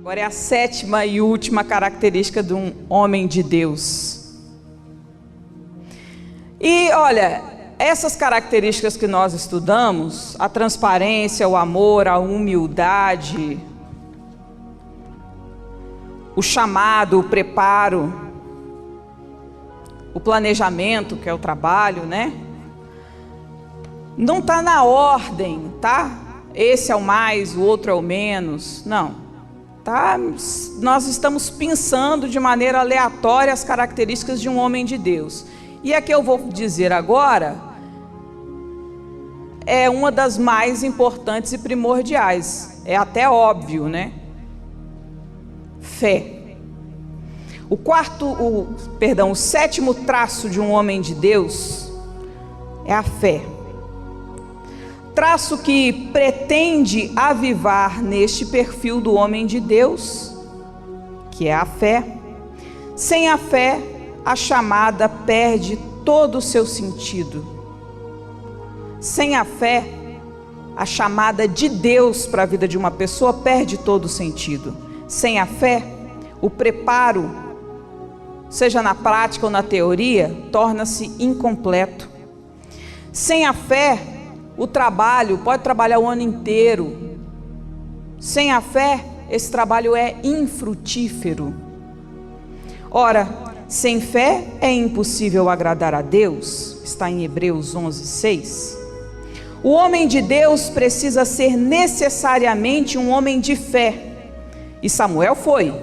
Agora é a sétima e última característica de um homem de Deus. E olha, essas características que nós estudamos, a transparência, o amor, a humildade, o chamado, o preparo, o planejamento, que é o trabalho, né? Não está na ordem, tá? Esse é o mais, o outro é o menos, não. Tá? Nós estamos pensando de maneira aleatória as características de um homem de Deus. E a que eu vou dizer agora é uma das mais importantes e primordiais. É até óbvio, né? Fé. O sétimo traço de um homem de Deus é a fé. Traço que pretende avivar neste perfil do homem de Deus, que é a fé. Sem a fé, a chamada perde todo o seu sentido. Sem a fé, a chamada de Deus para a vida de uma pessoa perde todo o sentido. Sem a fé, o preparo, seja na prática ou na teoria, torna-se incompleto. Sem a fé, o trabalho pode trabalhar o ano inteiro. Sem a fé, esse trabalho é infrutífero. Ora, sem fé é impossível agradar a Deus, está em Hebreus 11:6. O homem de Deus precisa ser necessariamente um homem de fé, e Samuel foi.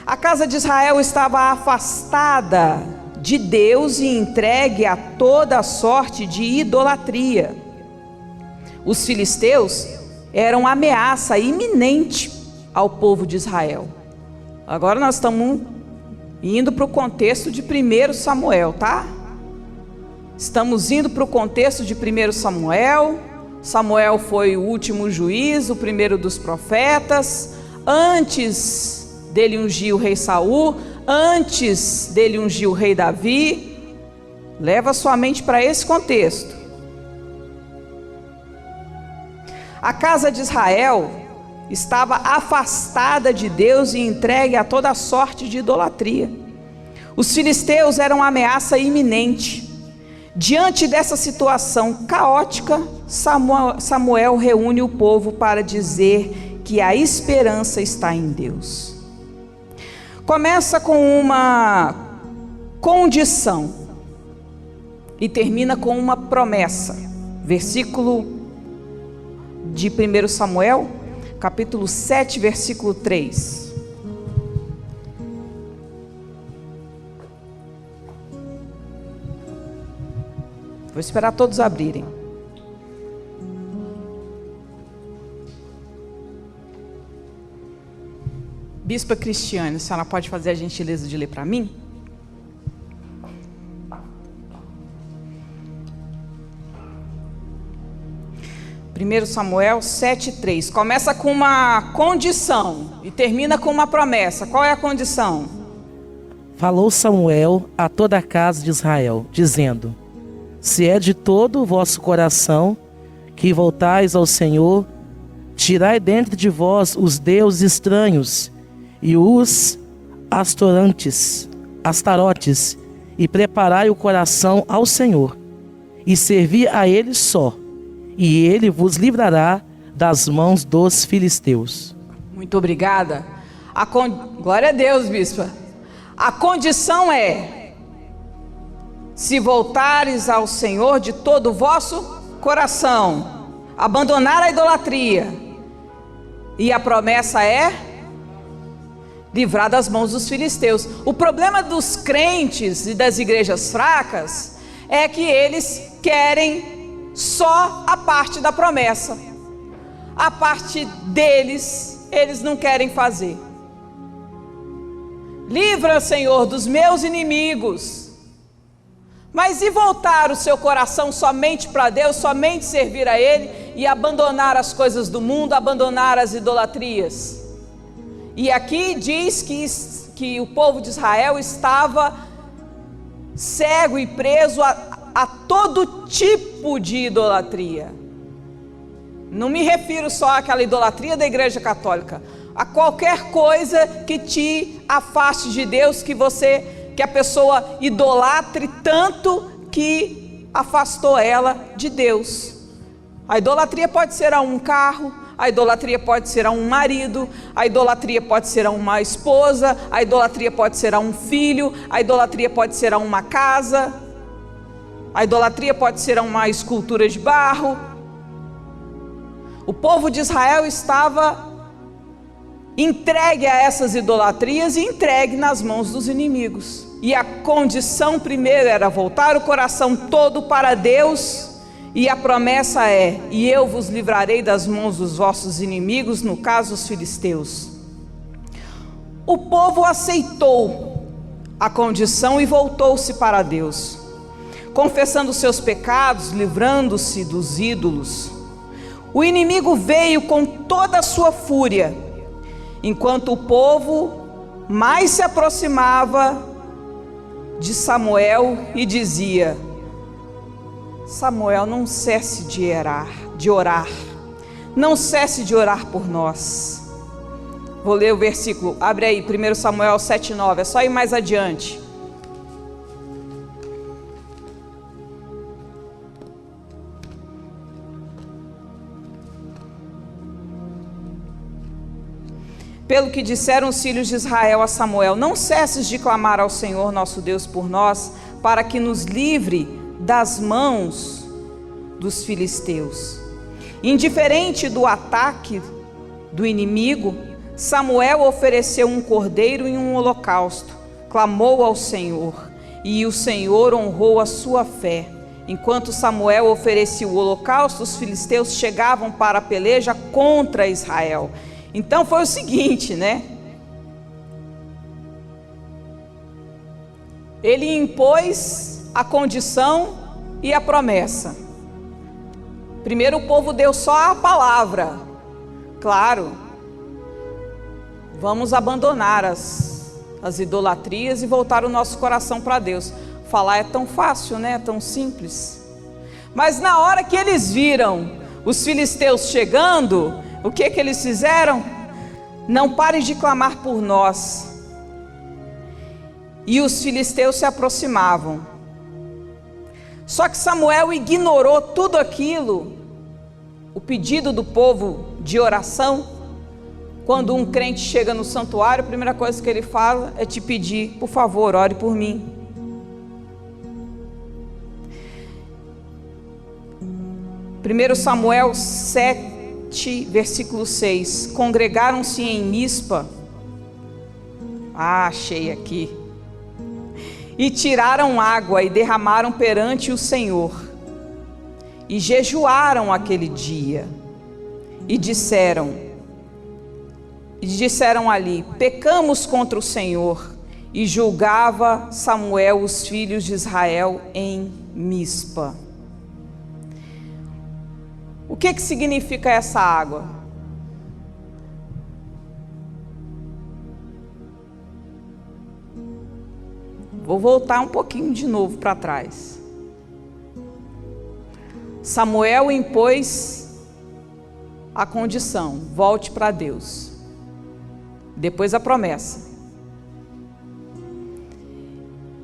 A casa de Israel estava afastada de Deus e entregue a toda sorte de idolatria. Os filisteus eram ameaça iminente ao povo de Israel. Agora nós estamos indo para o contexto de 1 Samuel, tá? Estamos indo para o contexto de 1 Samuel. Samuel foi o último juiz, o primeiro dos profetas. Antes dele ungir o rei Saul, antes dele ungir o rei Davi. Leva sua mente para esse contexto. A casa de Israel estava afastada de Deus e entregue a toda sorte de idolatria. Os filisteus eram uma ameaça iminente. Diante dessa situação caótica, Samuel reúne o povo para dizer que a esperança está em Deus. Começa com uma condição e termina com uma promessa. Versículo de 1 Samuel, capítulo 7, versículo 3. Vou esperar todos abrirem. Bispa Cristiane, a senhora pode fazer a gentileza de ler para mim? Primeiro Samuel 7:3. Começa com uma condição e termina com uma promessa. Qual é a condição? Falou Samuel a toda a casa de Israel, dizendo: se é de todo o vosso coração que voltais ao Senhor, tirai dentre de vós os deuses estranhos e os astarotes, e preparai o coração ao Senhor, e servi a Ele só, e Ele vos livrará das mãos dos filisteus. Muito obrigada. Glória a Deus, bispa. A condição é: se voltares ao Senhor de todo o vosso coração, abandonar a idolatria. E a promessa é livrar das mãos dos filisteus. O problema dos crentes e das igrejas fracas é que eles querem só a parte da promessa. A parte deles, eles não querem fazer. Livra, Senhor, dos meus inimigos. Mas e voltar o seu coração somente para Deus, somente servir a Ele e abandonar as coisas do mundo, abandonar as idolatrias? E aqui diz que o povo de Israel estava cego e preso a todo tipo de idolatria. Não me refiro só àquela idolatria da igreja católica, a qualquer coisa que te afaste de Deus, que a pessoa idolatre tanto que afastou ela de Deus. A idolatria pode ser a um carro, a idolatria pode ser a um marido, a idolatria pode ser a uma esposa, a idolatria pode ser a um filho, a idolatria pode ser a uma casa, a idolatria pode ser a uma escultura de barro. O povo de Israel estava entregue a essas idolatrias e entregue nas mãos dos inimigos. E a condição primeiro era voltar o coração todo para Deus, e a promessa é: e eu vos livrarei das mãos dos vossos inimigos, no caso os filisteus. O povo aceitou a condição e voltou-se para Deus, confessando seus pecados, livrando-se dos ídolos. O inimigo veio com toda a sua fúria, enquanto o povo mais se aproximava de Samuel e dizia: Samuel, não cesse de orar, não cesse de orar por nós. Vou ler o versículo, abre aí, 1 Samuel 7,9, é só ir mais adiante. Pelo que disseram os filhos de Israel a Samuel: não cesses de clamar ao Senhor nosso Deus por nós, para que nos livre das mãos dos filisteus. Indiferente do ataque do inimigo, Samuel ofereceu um cordeiro e um holocausto, clamou ao Senhor, e o Senhor honrou a sua fé. Enquanto Samuel oferecia o holocausto, os filisteus chegavam para a peleja contra Israel. Então foi o seguinte, né? Ele impôs a condição e a promessa. Primeiro o povo deu só a palavra. Claro, vamos abandonar as idolatrias e voltar o nosso coração para Deus. Falar é tão fácil, né? É tão simples. Mas na hora que eles viram os filisteus chegando, o que eles fizeram? Não pare de clamar por nós. E os filisteus se aproximavam. Só que Samuel ignorou tudo aquilo, o pedido do povo de oração. Quando um crente chega no santuário, a primeira coisa que ele fala é te pedir: por favor, ore por mim. Primeiro Samuel 7, versículo 6. Congregaram-se em Mispa. Achei aqui. E tiraram água e derramaram perante o Senhor. E jejuaram aquele dia. E disseram ali: pecamos contra o Senhor. E julgava Samuel os filhos de Israel em Mispa. O que significa essa água? Vou voltar um pouquinho de novo para trás. Samuel impôs a condição: volte para Deus. Depois a promessa.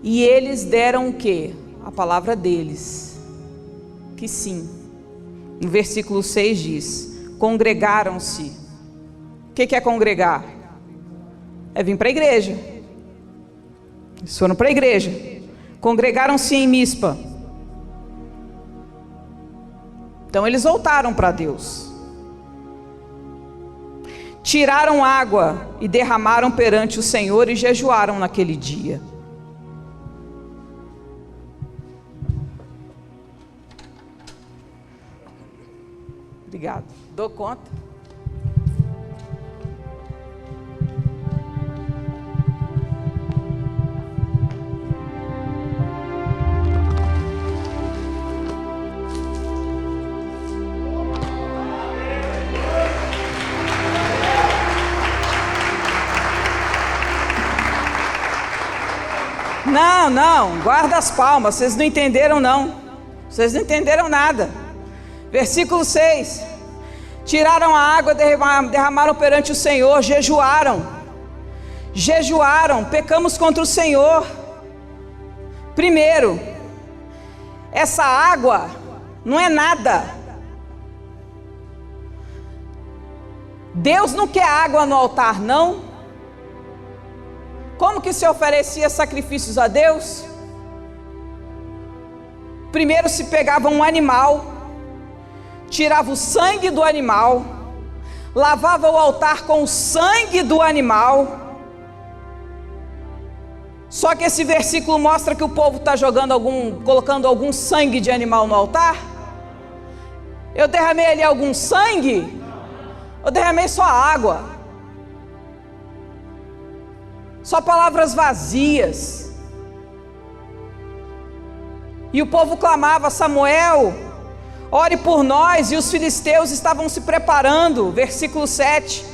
E eles deram o quê? A palavra deles, que sim. No versículo 6 diz: congregaram-se. O que é congregar? É vir para a igreja. Eles foram para a igreja. Congregaram-se em Mispa. Então eles voltaram para Deus. Tiraram água e derramaram perante o Senhor e jejuaram naquele dia. Obrigado. Dou conta? Não, guarda as palmas, vocês não entenderam não. Vocês não entenderam nada. Versículo 6. tiraram a água, derramaram perante o Senhor, jejuaram, pecamos contra o Senhor. Primeiro, essa água não é nada. Deus não quer água no altar, não. Como que se oferecia sacrifícios a Deus? Primeiro se pegava um animal, tirava o sangue do animal, lavava o altar com o sangue do animal. Só que esse versículo mostra que o povo está colocando algum sangue de animal no altar. Eu derramei ali algum sangue? Eu derramei só água, só palavras vazias. E o povo clamava: Samuel, ore por nós. E os filisteus estavam se preparando. Versículo 7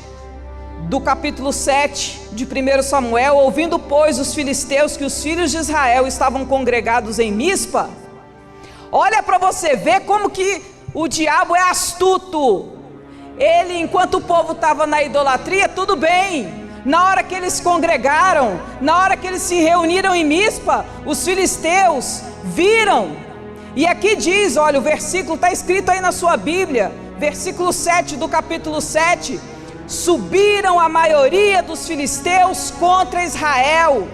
do capítulo 7 de 1 Samuel. Ouvindo, pois, os filisteus que os filhos de Israel estavam congregados em Mispa. Olha para você ver como que o diabo é astuto. Ele, enquanto o povo estava na idolatria, tudo bem. Na hora que eles se congregaram, na hora que eles se reuniram em Mispa, os filisteus viram. E aqui diz, olha, o versículo está escrito aí na sua Bíblia, versículo 7 do capítulo 7. Subiram a maioria dos filisteus contra Israel,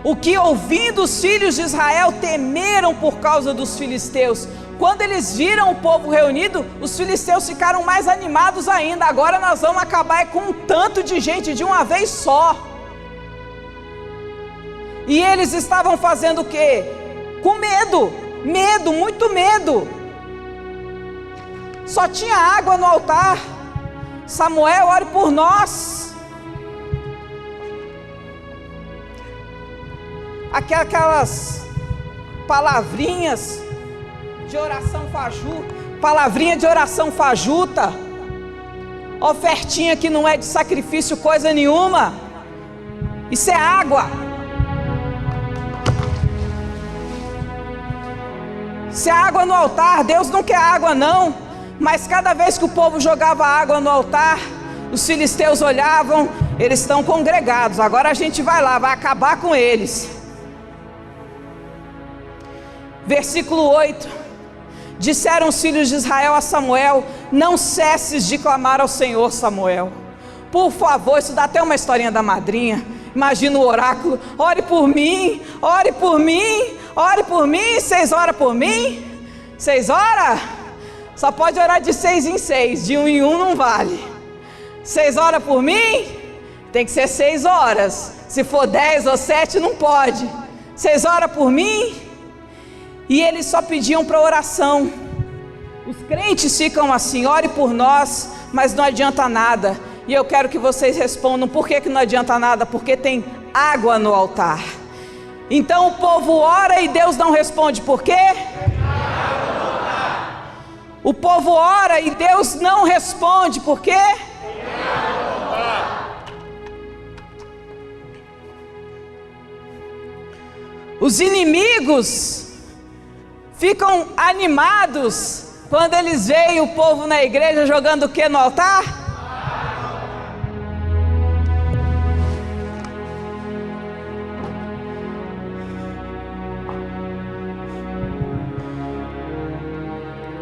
o que, ouvindo os filhos de Israel, temeram por causa dos filisteus. Quando eles viram o povo reunido, os filisteus ficaram mais animados ainda. Agora nós vamos acabar com um tanto de gente de uma vez só. E eles estavam fazendo o quê? Com medo, muito medo. Só tinha água no altar. Samuel, ore por nós. Aquelas palavrinhas de oração fajuta, palavrinha de oração fajuta, ofertinha que não é de sacrifício coisa nenhuma. Isso é água. Isso é água no altar. Deus não quer água não, mas cada vez que o povo jogava água no altar, os filisteus olhavam: eles estão congregados, agora a gente vai lá, vai acabar com eles. Versículo 8. Disseram os filhos de Israel a Samuel: não cesses de clamar ao Senhor, Samuel. Por favor, isso dá até uma historinha da madrinha. Imagina o oráculo: ore por mim, ore por mim, ore por mim. Vocês oram por mim? Vocês oram? Só pode orar de 6 em 6, de 1 em 1 não vale. Vocês oram por mim? Tem que ser 6 horas. Se for 10 ou 7 não pode. Vocês oram por mim? E eles só pediam para oração. Os crentes ficam assim: ore por nós, mas não adianta nada. E eu quero que vocês respondam: por que não adianta nada? Porque tem água no altar. Então o povo ora e Deus não responde. Por quê? O povo ora e Deus não responde. Por quê? Os inimigos ficam animados quando eles veem o povo na igreja jogando o que no altar?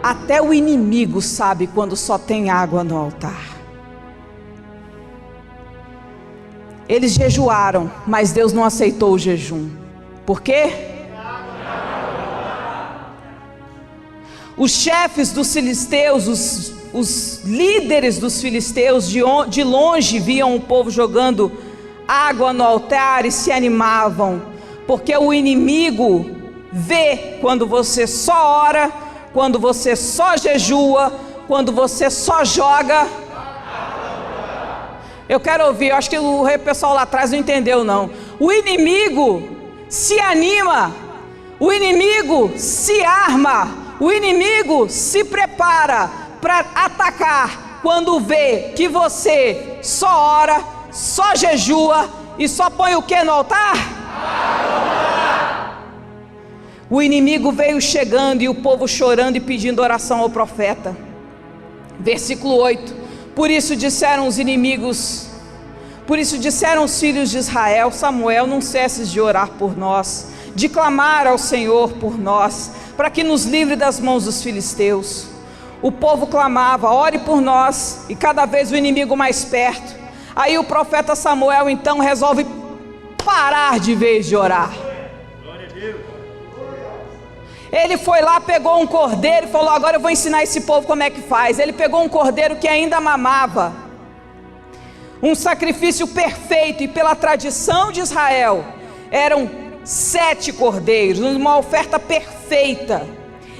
Até o inimigo sabe quando só tem água no altar. Eles jejuaram, mas Deus não aceitou o jejum. Por quê? Os chefes dos filisteus, os líderes dos filisteus, de longe viam o povo jogando água no altar e se animavam, porque o inimigo vê quando você só ora, quando você só jejua, quando você só joga. Eu quero ouvir, eu acho que o pessoal lá atrás não entendeu não. O inimigo se anima, o inimigo se arma, o inimigo se prepara para atacar quando vê que você só ora, só jejua e só põe o que no altar? O inimigo veio chegando e o povo chorando e pedindo oração ao profeta. Versículo 8: por isso disseram os filhos de Israel: Samuel, não cesses de orar por nós, de clamar ao Senhor por nós, para que nos livre das mãos dos filisteus. O povo clamava: ore por nós, e cada vez o inimigo mais perto. Aí o profeta Samuel então resolve parar de vez de orar. Ele foi lá, pegou um cordeiro e falou: agora eu vou ensinar esse povo como é que faz. Ele pegou um cordeiro que ainda mamava, um sacrifício perfeito, e pela tradição de Israel, eram 7 cordeiros, uma oferta perfeita.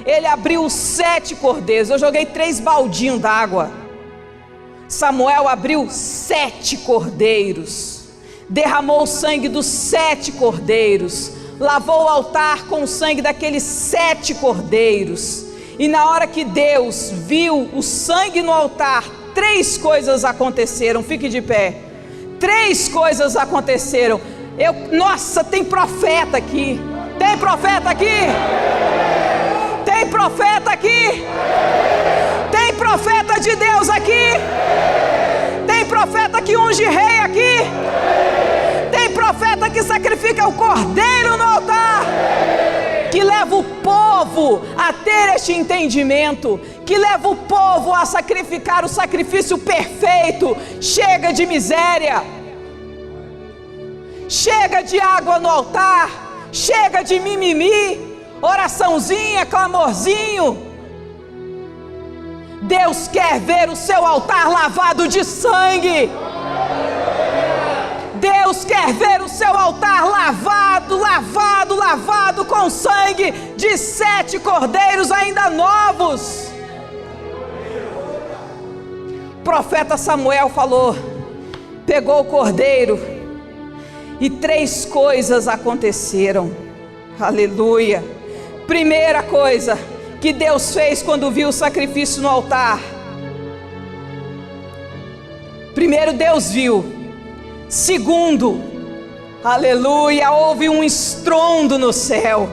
Ele abriu os 7 cordeiros, eu joguei 3 baldinhos d'água. Samuel abriu 7 cordeiros, derramou o sangue dos 7 cordeiros, lavou o altar com o sangue daqueles 7 cordeiros. E na hora que Deus viu o sangue no altar, 3 coisas aconteceram. Fique de pé. 3 coisas aconteceram. Nossa, tem profeta aqui. Tem profeta aqui? Tem profeta aqui? Tem profeta de Deus aqui? Tem profeta que unge rei aqui? Tem profeta que sacrifica o cordeiro no altar, que leva o povo a ter este entendimento, que leva o povo a sacrificar o sacrifício perfeito. Chega de miséria, chega de água no altar, chega de mimimi, oraçãozinha, clamorzinho. Deus quer ver o seu altar lavado de sangue. Deus quer ver o seu altar lavado com sangue de 7 cordeiros ainda novos. O profeta Samuel falou, pegou o cordeiro, e 3 coisas aconteceram. Aleluia. Primeira coisa que Deus fez quando viu o sacrifício no altar: primeiro, Deus viu. Segundo, aleluia, houve um estrondo no céu,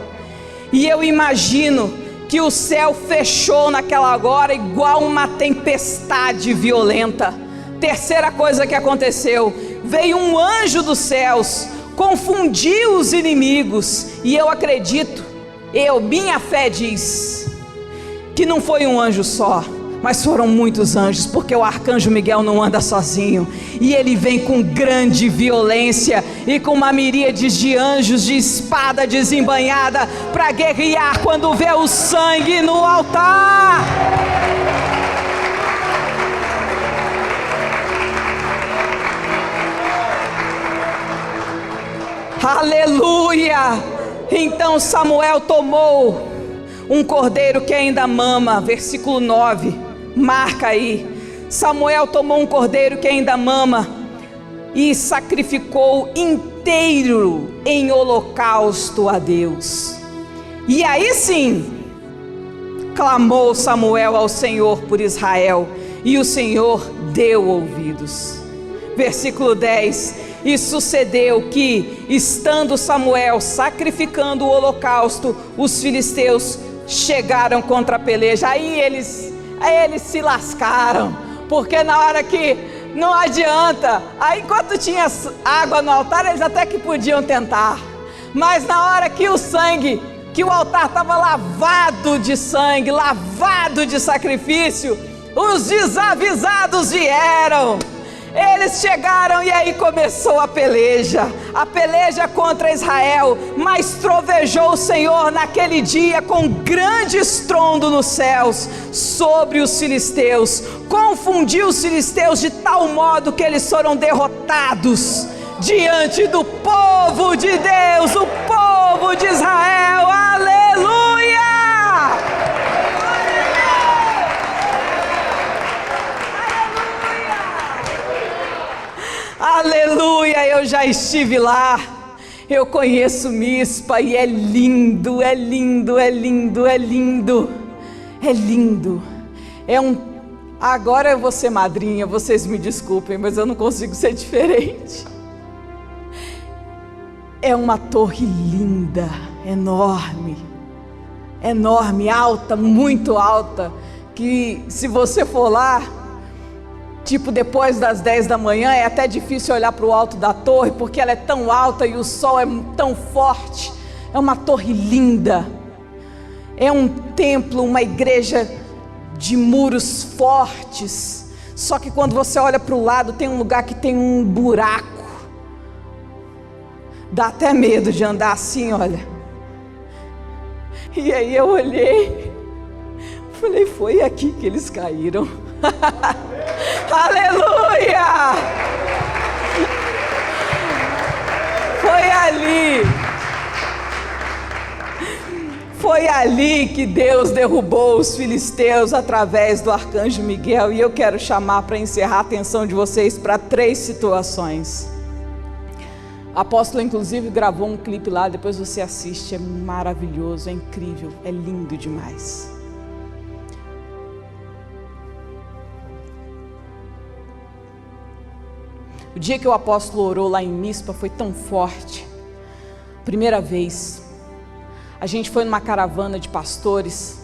e eu imagino que o céu fechou naquela hora igual uma tempestade violenta. Terceira coisa que aconteceu: veio um anjo dos céus, confundiu os inimigos. E eu acredito, minha fé diz que não foi um anjo só, mas foram muitos anjos, porque o arcanjo Miguel não anda sozinho, e ele vem com grande violência e com uma miríade de anjos de espada desembainhada para guerrear quando vê o sangue no altar. Aleluia! Então Samuel tomou um cordeiro que ainda mama, versículo 9, marca aí. Samuel tomou um cordeiro que ainda mama e sacrificou inteiro em holocausto a Deus. E aí sim, clamou Samuel ao Senhor por Israel, e o Senhor deu ouvidos. Versículo 10: e sucedeu que, estando Samuel sacrificando o holocausto, os filisteus chegaram contra a peleja. Aí eles se lascaram, porque na hora que não adianta, aí enquanto tinha água no altar, eles até que podiam tentar, mas na hora que o sangue, que o altar estava lavado de sangue, lavado de sacrifício, os desavisados vieram. Eles chegaram e aí começou a peleja contra Israel. Mas trovejou o Senhor naquele dia com grande estrondo nos céus sobre os filisteus, confundiu os filisteus de tal modo que eles foram derrotados diante do povo de Deus, o povo de Israel. Aleluia! Aleluia, eu já estive lá, eu conheço Mispa, e é lindo, é lindo, é lindo, é lindo, é lindo. Agora eu vou ser madrinha, vocês me desculpem, mas eu não consigo ser diferente. É uma torre linda, enorme, alta, muito alta, que se você for lá, tipo depois das 10 da manhã, é até difícil olhar para o alto da torre, porque ela é tão alta e o sol é tão forte. É uma torre linda, é um templo, uma igreja de muros fortes. Só que quando você olha para o lado, tem um lugar que tem um buraco. Dá até medo de andar assim, olha. E aí eu olhei, falei, foi aqui que eles caíram. Aleluia! Foi ali que Deus derrubou os filisteus através do arcanjo Miguel. E eu quero chamar para encerrar a atenção de vocês para 3 situações. O apóstolo inclusive gravou um clipe lá, depois você assiste, é maravilhoso, é incrível, é lindo demais. O dia que o apóstolo orou lá em Mispa foi tão forte. Primeira vez, a gente foi numa caravana de pastores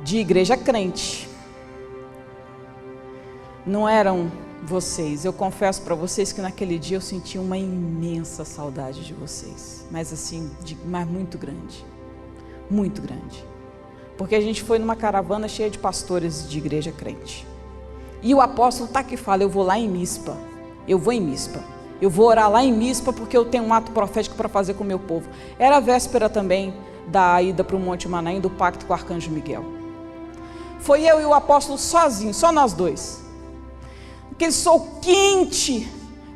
de igreja crente. Não eram vocês. Eu confesso para vocês que naquele dia eu senti uma imensa saudade de vocês. Mas assim, mas muito grande. Muito grande. Porque a gente foi numa caravana cheia de pastores de igreja crente. E o apóstolo está aqui e fala, eu vou lá em Mispa. Eu vou em Mispa. Eu vou orar lá em Mispa porque eu tenho um ato profético para fazer com o meu povo. Era a véspera também da ida para o Monte Manaim, do pacto com o arcanjo Miguel. Foi eu e o apóstolo sozinhos, só nós dois. Aquele sol quente.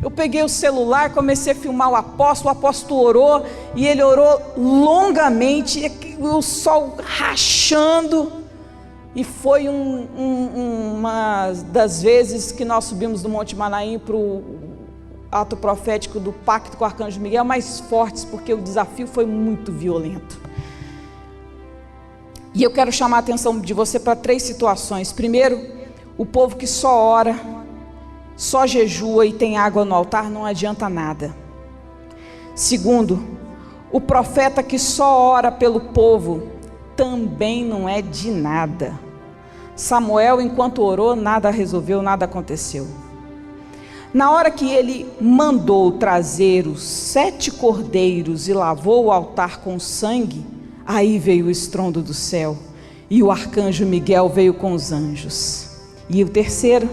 Eu peguei o celular, comecei a filmar o apóstolo orou e ele orou longamente, o sol rachando. E foi uma das vezes que nós subimos do Monte Manaim para o ato profético do pacto com o arcanjo Miguel mais fortes, porque o desafio foi muito violento. E eu quero chamar a atenção de você para 3 situações. Primeiro, o povo que só ora, só jejua e tem água no altar não adianta nada. Segundo, o profeta que só ora pelo povo também não é de nada. Samuel, enquanto orou, nada resolveu, nada aconteceu. Na hora que ele mandou trazer os 7 cordeiros e lavou o altar com sangue, aí veio o estrondo do céu e o arcanjo Miguel veio com os anjos. E o terceiro,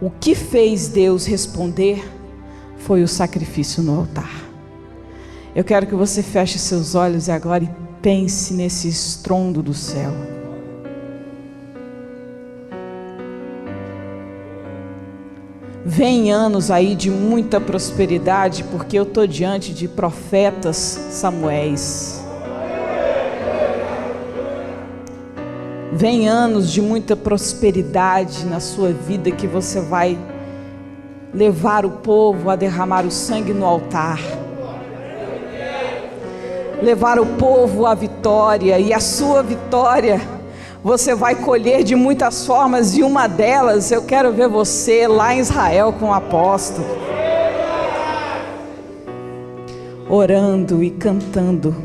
o que fez Deus responder foi o sacrifício no altar. Eu quero que você feche seus olhos agora e pense nesse estrondo do céu. Vem anos aí de muita prosperidade, porque eu estou diante de profetas Samuéis. Vem anos de muita prosperidade na sua vida, que você vai levar o povo a derramar o sangue no altar. Levar o povo à vitória, e a sua vitória você vai colher de muitas formas, e uma delas, eu quero ver você lá em Israel com o apóstolo, orando e cantando.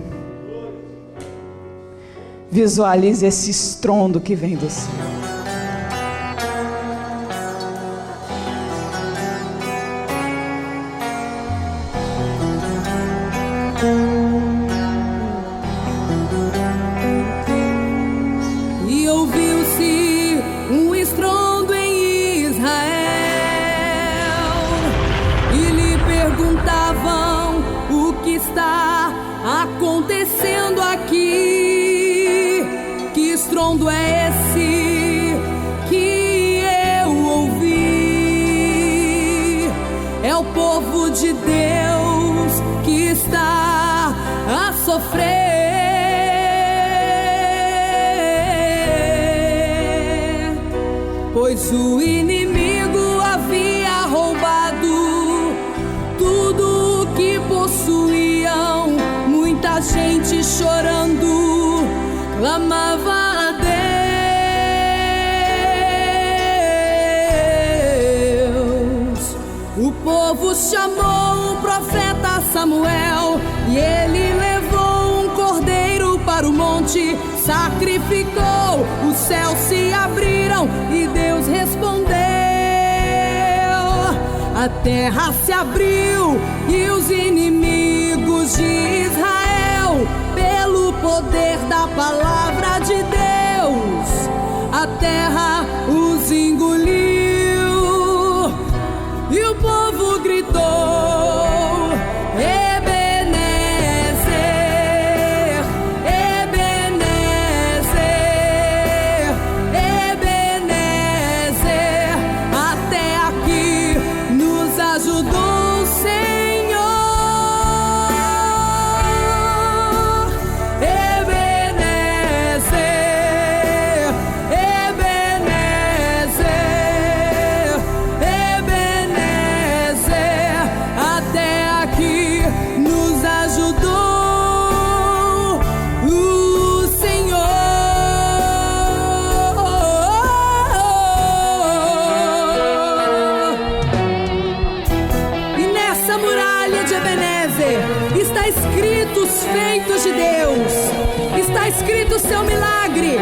Visualize esse estrondo que vem do céu. Acontecendo aqui, que estrondo é esse que eu ouvi? É o povo de Deus que está a sofrer, pois o inimigo havia roubado tudo que possuíam. Muita gente chorando clamava a Deus. O povo chamou o profeta Samuel e ele levou um cordeiro para o monte, sacrificou os céus se abriram e Deus respondeu. A terra se abriu e os inimigos de Israel, pelo poder da palavra de Deus, a terra os engoliu. E o povo gritou: Ebenezer, Ebenezer, Ebenezer. Até aqui nos ajudou o Senhor. Ebenezer, Ebenezer, Ebenezer. Até aqui nos ajudou o Senhor. E nessa muralha de Ebenezer está escrito os feitos de Deus, está escrito o seu milagre,